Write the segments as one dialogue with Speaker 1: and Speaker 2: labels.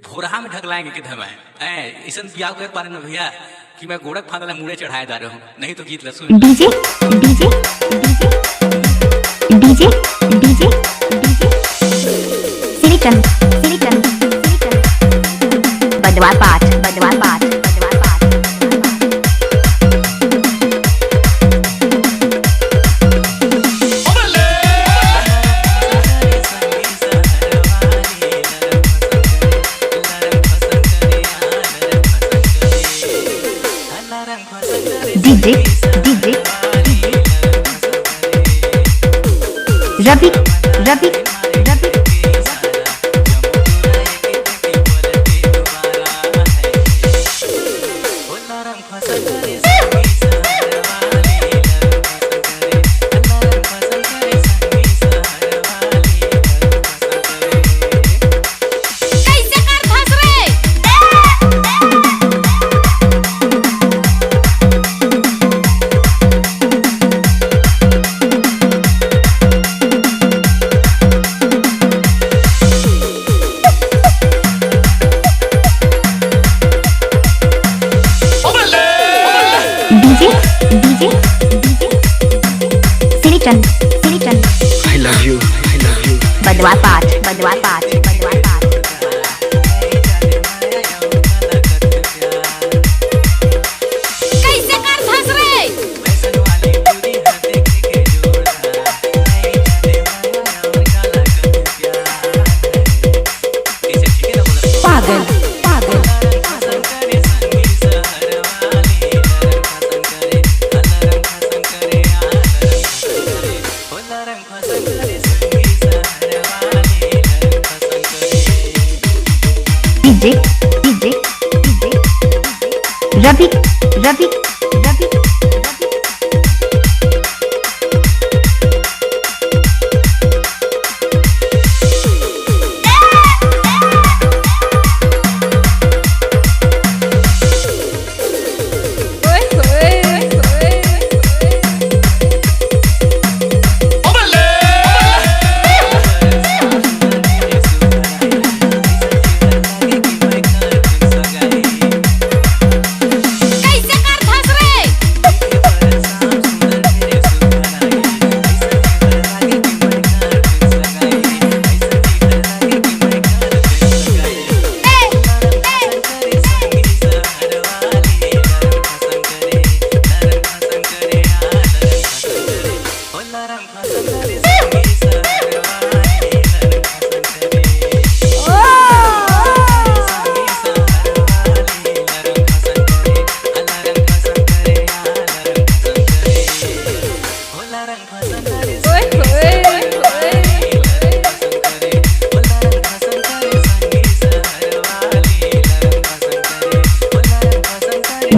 Speaker 1: भोरहा में ढकलाएंगे किधर मैं ऐसा बिया कर पा रहे ना भैया कि मैं गोरख फादला मुड़े चढ़ाए जा रहा हूँ। नहीं तो गीत लसुन
Speaker 2: DJ DJ DJ DJ DJ Shrichand Shrichand बलवापाथ बलवापाथ बलवापाथ DJ DJ Ravi Ravi Ravi Shrichand Shrichand
Speaker 1: I love you
Speaker 2: बलवापाथ बलवापाथ बलवापाथ कैसे कर धस रे पागल पागल DJ DJ DJ Ravi Ravi Ravi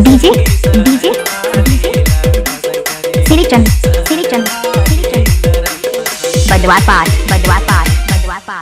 Speaker 2: DJ DJ Shrichand Shrichand Shrichand बलवापाथ बलवापाथ